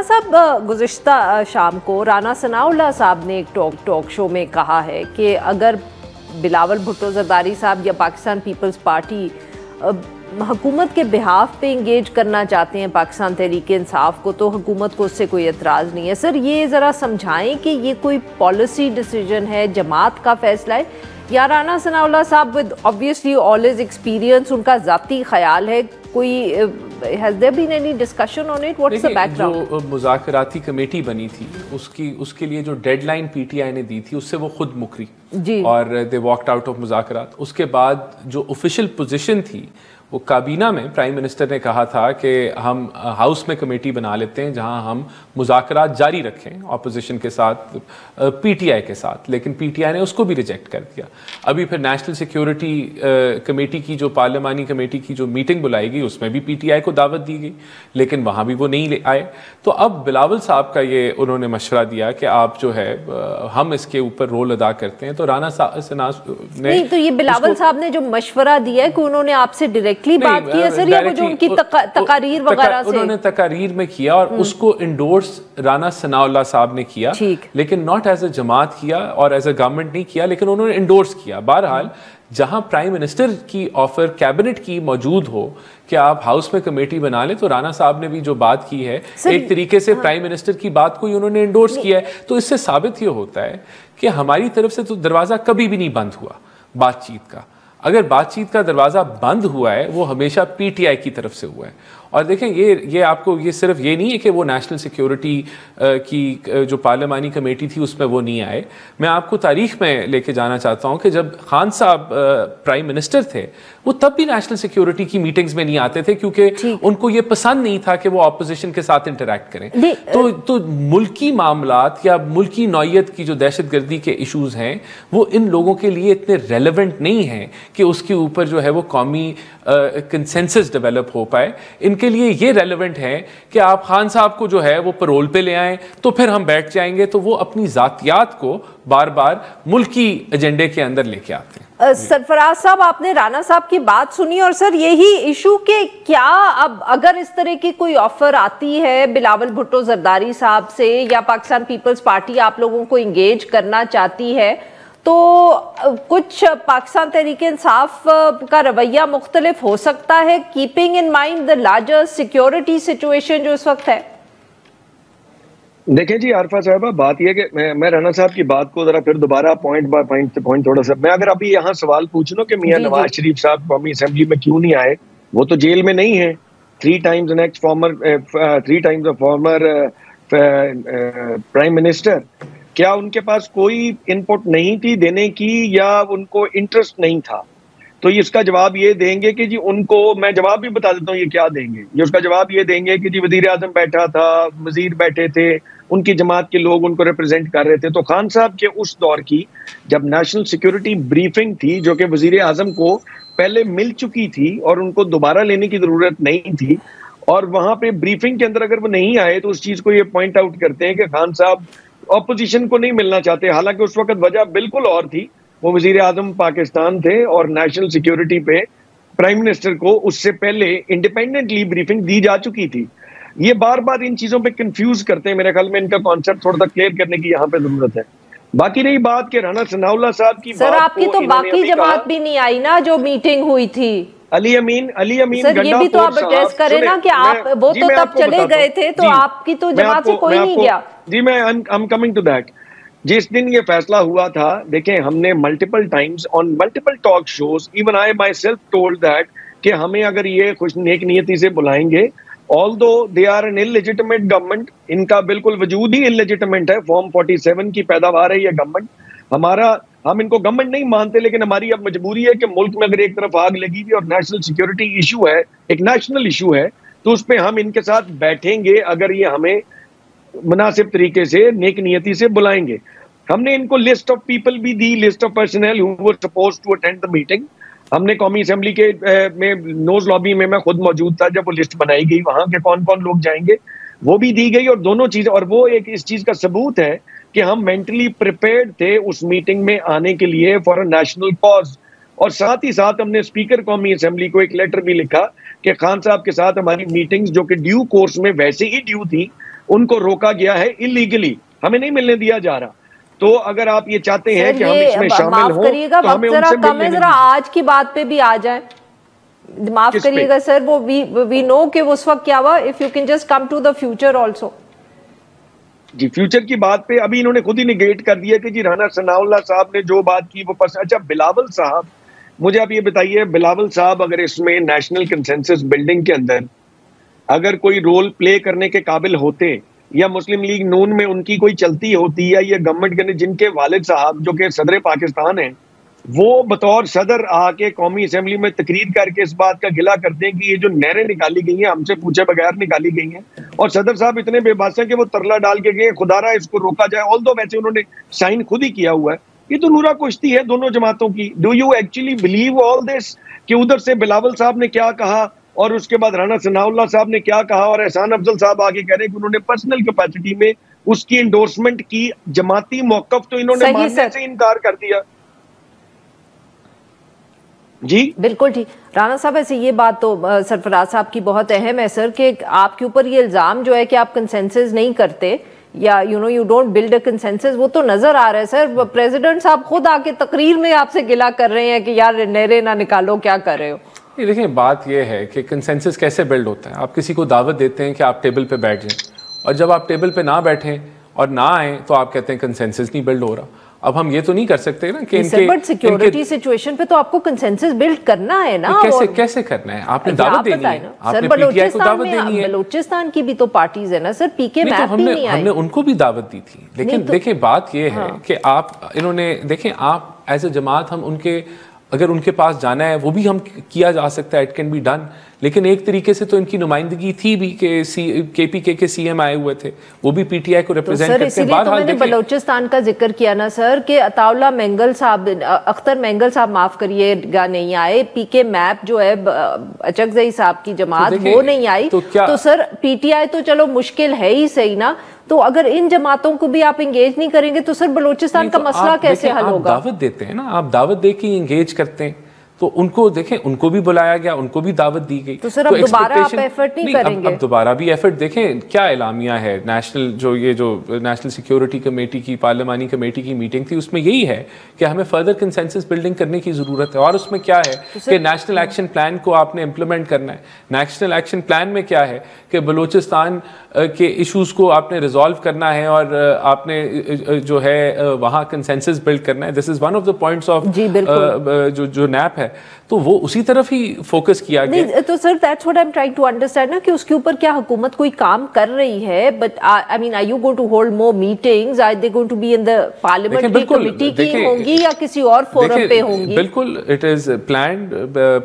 صاحب گزشتہ شام کو رانا ثناء اللہ صاحب نے ایک ٹاک شو میں کہا ہے کہ اگر بلاول بھٹو زرداری صاحب یا پاکستان پیپلز پارٹی حکومت کے بہاف پہ انگیج کرنا چاہتے ہیں پاکستان تحریک انصاف کو تو حکومت کو اس سے کوئی اعتراض نہیں ہے. سر یہ ذرا سمجھائیں کہ یہ کوئی پالیسی ڈیسیجن ہے, جماعت کا فیصلہ ہے, یا رانا ثناء اللہ صاحب with obviously all his experience ان کا ذاتی خیال ہے, کوئی has there been any discussion on it? What's the background? جو مذاکراتی کمیٹی بنی تھی اس کے لیے جو deadline P T I نے دی تھی اس سے وہ خود مکری اور they walked out of مذاکرات. اس کے بعد جو آفیشیل پوزیشن تھی وہ کابینہ میں پرائم منسٹر نے کہا تھا کہ ہم ہاؤس میں کمیٹی بنا لیتے ہیں جہاں ہم مذاکرات جاری رکھیں اپوزیشن کے ساتھ, پی ٹی آئی کے ساتھ, لیکن پی ٹی آئی نے اس کو بھی ریجیکٹ کر دیا. ابھی پھر نیشنل سیکیورٹی کمیٹی کی جو پارلیمانی کمیٹی کی جو میٹنگ بلائی گئی اس میں بھی پی ٹی آئی کو دعوت دی گئی لیکن وہاں بھی وہ نہیں آئے. تو اب بلاول صاحب کا یہ انہوں نے مشورہ دیا کہ آپ جو ہے ہم اس کے اوپر رول ادا کرتے ہیں. تو رانا ثناء نے تو یہ بلاول صاحب نے جو مشورہ دیا ہے کہ انہوں نے آپ سے ڈائریکٹلی بات کی ہے سر, یا وہ جو ان کی تقاریر وغیرہ سے انہوں نے تقاریر میں کیا اور اس کو انڈورس رانا ثناء اللہ صاحب نے کیا, لیکن ناٹ ایز اے جماعت کیا اور ایز اے گورنمنٹ نہیں کیا, لیکن انہوں نے انڈورس کیا. بہرحال جہاں پرائم منسٹر کی آفر کیبنٹ کی موجود ہو کہ آپ ہاؤس میں کمیٹی بنا لیں, تو رانا صاحب نے بھی جو بات کی ہے ایک طریقے سے پرائم منسٹر کی بات کو ہی انہوں نے انڈورس کیا ہے. تو اس سے ثابت یہ ہوتا ہے کہ ہماری طرف سے تو دروازہ کبھی بھی نہیں بند ہوا بات چیت کا. اگر بات چیت کا دروازہ بند ہوا ہے وہ ہمیشہ پی ٹی آئی کی طرف سے ہوا ہے. اور دیکھیں یہ آپ کو یہ صرف یہ نہیں ہے کہ وہ نیشنل سیکیورٹی کی جو پارلیمانی کمیٹی تھی اس میں وہ نہیں آئے. میں آپ کو تاریخ میں لے کے جانا چاہتا ہوں کہ جب خان صاحب پرائم منسٹر تھے وہ تب بھی نیشنل سیکیورٹی کی میٹنگز میں نہیں آتے تھے کیونکہ ان کو یہ پسند نہیں تھا کہ وہ اپوزیشن کے ساتھ انٹریکٹ کریں. تو ملکی معاملات یا ملکی نوعیت کی جو دہشت گردی کے ایشوز ہیں وہ ان لوگوں کے لیے اتنے ریلیونٹ نہیں ہیں کہ اس کے اوپر جو ہے وہ قومی کنسنسس ڈیولپ ہو پائے. ان کے لیے یہ ریلیونٹ ہے کہ آپ خان صاحب کو جو ہے وہ پرول پہ لے آئیں تو پھر ہم بیٹھ جائیں گے. تو وہ اپنی ذاتیات کو بار بار ملکی ایجنڈے کے اندر لے کے آتے ہیں. سرفراز صاحب آپ نے رانا صاحب کی بات سنی, اور سر یہی ایشو کہ کیا اب اگر اس طرح کی کوئی آفر آتی ہے بلاول بھٹو زرداری صاحب سے یا پاکستان پیپلز پارٹی آپ لوگوں کو انگیج کرنا چاہتی ہے تو کچھ پاکستان تحریک انصاف کا رویہ مختلف ہو سکتا ہے, keeping in mind the larger security situation جو اس وقت ہے؟ دیکھیں جی عارفہ صاحبہ, بات یہ کہ میں رانا صاحب کی بات کو ذرا پھر دوبارہ پوائنٹ بائی پوائنٹ تھوڑا سا, میں اگر ابھی یہاں سوال پوچھ لوں کہ میاں نواز شریف صاحب قومی اسمبلی میں کیوں نہیں آئے, وہ تو جیل میں نہیں ہے, 3 times فارمر پرائم منسٹر, کیا ان کے پاس کوئی ان پٹ نہیں تھی دینے کی یا ان کو انٹرسٹ نہیں تھا؟ تو اس کا جواب یہ دیں گے کہ جی ان کو, میں جواب بھی بتا دیتا ہوں یہ کیا دیں گے. یہ اس کا جواب یہ دیں گے کہ جی وزیر اعظم بیٹھا تھا, وزیر بیٹھے تھے, ان کی جماعت کے لوگ ان کو ریپرزینٹ کر رہے تھے. تو خان صاحب کے اس دور کی جب نیشنل سیکیورٹی بریفنگ تھی جو کہ وزیر اعظم کو پہلے مل چکی تھی اور ان کو دوبارہ لینے کی ضرورت نہیں تھی, اور وہاں پہ بریفنگ کے اندر اگر وہ نہیں آئے تو اس چیز کو یہ پوائنٹ آؤٹ کرتے ہیں کہ خان صاحب اپوزیشن کو نہیں ملنا چاہتے. حالانکہ اس وقت وجہ بالکل اور تھی, وہ وزیر اعظم پاکستان تھے اور نیشنل سیکیورٹی پہ پرائم منسٹر کو اس سے پہلے انڈیپینڈنٹلی بریفنگ دی جا چکی تھی. یہ بار بار ان چیزوں پہ کنفیوز کرتے ہیں, میرے خیال میں ان کا کانسیپٹ تھوڑا سا کلیئر کرنے کی یہاں پہ ضرورت ہے. باقی رہی بات کہ رانا ثناء اللہ صاحب کی سر, آپ کی تو باقی جماعت بھی نہیں آئی نا جو میٹنگ ہوئی تھی. علی امین سر یہ بھی تو آپ ایڈریس کریں نا کہ آپ وہ تو تب چلے گئے تھے تو آپ کی تو جماعت سے کوئی نہیں گیا. جی میں I'm coming to that. جس دن یہ فیصلہ ہوا تھا, دیکھیں ہم نے multiple times on multiple talk shows, even I myself told that کہ ہمیں اگر یہ خوش نیک نیتی سے بلائیں گے, although they are an illegitimate government, ان کا بالکل وجود ہی illegitimate ہے, فارم 47 کی پیداوار ہے یہ گورنمنٹ ہمارا, ہم ان کو گورنمنٹ نہیں مانتے, لیکن ہماری اب مجبوری ہے کہ ملک میں اگر ایک طرف آگ لگی ہوئی اور نیشنل سیکیورٹی ایشو ہے, ایک نیشنل ایشو ہے, تو اس پہ ہم ان کے ساتھ بیٹھیں گے اگر یہ ہمیں مناسب طریقے سے نیک نیتی سے بلائیں گے. ہم نے ان کو لسٹ آف پیپل بھی دی, list of personnel who were supposed to attend the meeting. ہم نے قومی اسمبلی کے میں نوز لابی میں خود موجود تھا جب وہ لسٹ بنائی گئی, وہاں کے کون کون لوگ جائیں گے وہ بھی دی گئی, اور دونوں چیزیں, اور وہ ایک اس چیز کا ثبوت ہے کہ ہم مینٹلی پریپیئرڈ تھے اس میٹنگ میں آنے کے لیے فار اے نیشنل کاز. اور ساتھ ہی ساتھ ہم نے اسپیکر قومی اسمبلی کو ایک لیٹر بھی لکھا کہ خان صاحب کے ساتھ ہماری میٹنگز جو کہ ڈیو کورس میں ویسے ہی ڈیو تھی, ان کو روکا گیا ہے illegally, ہمیں نہیں ملنے دیا جا رہا. تو اگر آپ یہ چاہتے ہیں کہ ہم اس میں شامل ہوں تو ہمیں ان سے ملنے ذرا آج کی بات پہ بھی آ جائیں. معاف کریے گا سر, وہ وی نو کہ اس وقت کیا ہوا. if you can just come to the future also. جی فیوچر کی بات پہ ابھی انہوں نے خود ہی نگیٹ کر دیا کہ جی رانا ثناء اللہ صاحب نے جو بات کی وہ اچھا بلاول صاحب, مجھے آپ یہ بتائیے بلاول صاحب اگر اس میں نیشنل کنسنسس بلڈنگ کے اندر اگر کوئی رول پلے کرنے کے قابل ہوتے یا مسلم لیگ نون میں ان کی کوئی چلتی ہوتی یا یہ گورنمنٹ کے جن کے والد صاحب جو کہ صدر پاکستان ہیں وہ بطور صدر آ کے قومی اسمبلی میں تقریر کر کے اس بات کا گلہ کرتے ہیں کہ یہ جو نہریں نکالی گئی ہیں ہم سے پوچھے بغیر نکالی گئی ہیں, اور صدر صاحب اتنے بے بس ہیں کہ وہ ترلا ڈال کے گئے خدا رہا اس کو روکا جائے, although ویسے انہوں نے سائن خود ہی کیا ہوا ہے. یہ تو نورا کشتی ہے دونوں جماعتوں کی. ڈو یو ایکچولی بلیو آل دس کہ ادھر سے بلاول صاحب نے کیا کہا اور اس کے بعد رانا ثناء اللہ صاحب نے کیا کہا اور احسان افضل صاحب آگے کہہ رہے ہیں کہ انہوں نے پرسنل کیپیسٹی میں اس کی انڈورسمنٹ کی, جماعتی موقف تو انہوں نے ماننے سے انکار کر دیا. جی بالکل ٹھیک. رانا صاحب ایسے یہ بات تو سرفراز صاحب کی بہت اہم ہے سر کہ آپ کے اوپر یہ الزام جو ہے کہ آپ کنسنسس نہیں کرتے یا you don't build a consensus, وہ تو نظر آ رہا ہے سر. پریزیڈنٹ صاحب خود آ کے تقریر میں آپ سے گلہ کر رہے ہیں کہ یار نعرے نہ نکالو, کیا کر رہے ہو. دیکھیں بات یہ ہے کہ کنسنسس کیسے بلڈ ہوتا ہے. آپ کسی کو دعوت دیتے ہیں کہ آپ ٹیبل پہ بیٹھ جائیں, اور جب آپ ٹیبل پہ نہ بیٹھیں اور نہ آئیں تو آپ کہتے ہیں کنسنسس نہیں بلڈ ہو رہا. اب ہم یہ تو نہیں کر سکتے نا کہ بٹ سیکیورٹی سچویشن پہ تو آپ کو کنسنسس بلڈ کرنا ہے نا. کیسے کرنا ہے؟ آپ نے دعوت دینی ہے, آپ نے پی ٹی آئی کو دعوت دینی ہے. بلوچستان کی بھی تو پارٹیز ہے نا سر, پی کے میپ بھی نہیں آئی. ہم نے ان کو بھی دعوت دی تھی, لیکن دیکھیں بات یہ ہے کہ آپ انہوں نے دیکھیں آپ ایز اے جماعت ہم ان کے اگر ان کے پاس جانا ہے وہ بھی ہم کیا جا سکتا ہے, اٹ کین بی ڈن. لیکن ایک طریقے سے تو ان کی نمائندگی تھی بھی کہ کے پی کے سی ایم آئے ہوئے تھے, وہ بھی پی ٹی آئی کو ریپرزینٹ کرتے ہیں. اسی لیے تو میں نے بلوچستان کا ذکر کیا نا سر کہ عطا اللہ مینگل صاحب, اختر مینگل صاحب معاف کریے گا نہیں آئے, پی کے میپ جو ہے اچکزئی صاحب کی جماعت وہ نہیں آئی, تو سر پی ٹی آئی تو چلو مشکل ہے ہی صحیح نا. تو اگر ان جماعتوں کو بھی آپ انگیج نہیں کریں گے تو سر بلوچستان کا مسئلہ کیسے حل ہوگا؟ دعوت دیتے ہیں نا, آپ دعوت دے کے انگیج کرتے ہیں تو ان کو دیکھیں, ان کو بھی بلایا گیا, ان کو بھی دعوت دی گئی. تو سر اب دوبارہ آپ ایفرٹ نہیں کریں گے؟ اب دوبارہ بھی ایفرٹ دیکھیں کیا اعلامیہ ہے نیشنل, جو نیشنل سیکیورٹی کمیٹی کی پارلیمانی کمیٹی کی میٹنگ تھی, اس میں یہی ہے کہ ہمیں فردر کنسنسس بلڈنگ کرنے کی ضرورت ہے. اور اس میں کیا ہے کہ نیشنل ایکشن پلان کو آپ نے امپلیمنٹ کرنا ہے. نیشنل ایکشن پلان میں کیا ہے کہ بلوچستان کے ایشوز کو آپ نے ریزالو کرنا ہے اور آپ نے جو ہے وہاں کنسنسس بلڈ کرنا ہے. This is one of the points of جو نیپ ہے, تو وہ اسی طرف ہی فوکس کیا گیا. تو sir that's what I am trying to understand نا کہ اس کے اوپر کیا حکومت کوئی کام کر رہی ہے, but I mean are you going to hold more meetings, are they going to be in the parliamentary committee کی ہوں گی یا کسی اور فورم پہ ہوں گی؟ بالکل it is planned.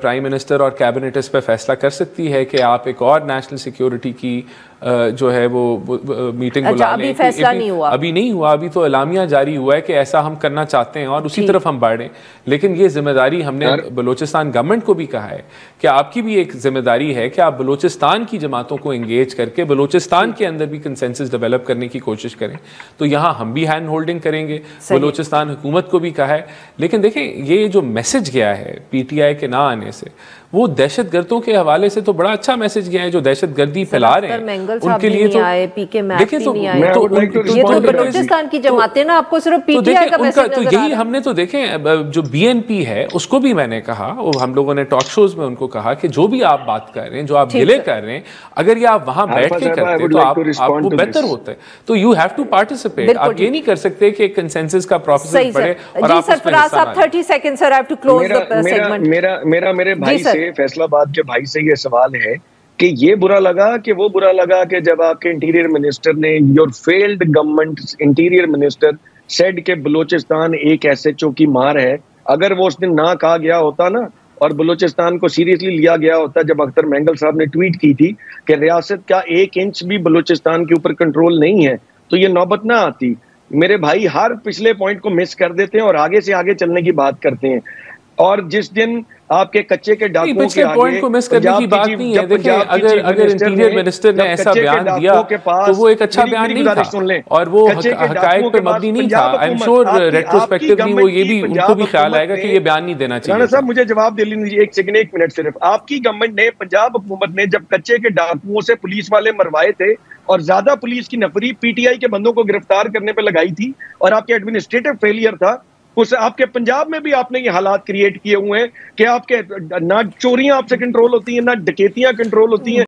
Prime minister اور کیبنٹ اس پہ فیصلہ کر سکتی ہے کہ آپ ایک اور نیشنل سیکیورٹی کی جو ہے وہ میٹنگ بلا لیں. ابھی نہیں ہوا, ابھی تو اعلامیہ جاری ہوا ہے کہ ایسا ہم کرنا چاہتے ہیں اور اسی طرف ہم بڑھیں. لیکن یہ ذمہ داری ہم نے بلوچستان گورنمنٹ کو بھی کہا ہے کہ آپ کی بھی ایک ذمہ داری ہے کہ آپ بلوچستان کی جماعتوں کو انگیج کر کے بلوچستان کے اندر بھی کنسنسس ڈیولپ کرنے کی کوشش کریں. تو یہاں ہم بھی ہینڈ ہولڈنگ کریں گے, بلوچستان حکومت کو بھی کہا ہے. لیکن دیکھیں یہ جو میسج گیا ہے پی ٹی آئی کے نہ آنے سے, وہ دہشت گردوں کے حوالے سے تو بڑا اچھا میسج گیا ہے. جو دہشت گردی پھیلا رہے ہیں ان کے لیے تو بلوچستان کی جماعتیں نا آپ کو صرف پی ٹی آئی کا میسج تو یہی ہم نے تو دیکھیں جو بی این پی ہے اس کو بھی میں نے کہا, ہم لوگوں نے ٹاک شوز میں ان کو کہا کہ جو بھی آپ بات کر رہے ہیں, جو آپ گلے کر رہے ہیں, اگر یہ آپ وہاں بیٹھ کے کرتے تو آپ کو بہتر ہوتا ہے. تو یو ہیو ٹو پارٹیسپیٹ. آپ یہ نہیں کر سکتے کہ کنسنسس کا پروسیس بڑھے اور آپ اس میں حصہ نہ لیں. 30 seconds sir, I have to close the segment. میرے بھائی سے, فیصل آباد کے بھائی سے یہ سوال ہے کہ یہ برا لگا کہ وہ برا لگا کہ جب آپ کے انٹیریئر منسٹر نے, your field government interior minister said کہ بلوچستان ایک ایس ایچ او کی مار ہے. اگر وہ اس دن نہ کہا گیا ہوتا نا اور بلوچستان کو سیریسلی لیا گیا ہوتا, جب اختر مینگل صاحب نے ٹویٹ کی تھی کہ ریاست کا 1 انچ بھی بلوچستان کے اوپر کنٹرول نہیں ہے, تو یہ نوبت نہ آتی. میرے بھائی ہر پچھلے پوائنٹ کو مس کر دیتے ہیں اور آگے سے آگے چلنے کی بات کرتے ہیں. اور جس دن آپ کے کچے کے ڈاکوؤں کے آگے پوائنٹ کو مس کرنے کی بات نہیں ہے. دیکھیں اگر انٹیریئر منسٹر نے ایسا بیان دیا تو وہ ایک اچھا بیان نہیں تھا اور وہ حقائق پہ مبنی نہیں تھا. آئی ایم شور ریٹروسپیکٹیولی وہ یہ بھی ان کو بھی خیال آئے گا کہ یہ بیان نہیں دینا چاہیے. رانا صاحب مجھے جواب دے لیجیے ایک سیکنڈ, 1 منٹ صرف. آپ کی گورنمنٹ نے, پنجاب حکومت نے جب کچے کے ڈاکوؤں سے پولیس والے مروائے تھے اور زیادہ پولیس کی نفری پی ٹی آئی کے بندوں کو گرفتار کرنے پہ لگائی تھی اور آپ کے ایڈمنسٹریٹو فیلئر تھا. اس آپ کے پنجاب میں بھی آپ نے یہ حالات کریٹ کیے ہوئے ہیں کہ آپ کے نہ چوریاں آپ سے کنٹرول ہوتی ہیں نہ ڈکیتیاں کنٹرول ہوتی ہیں.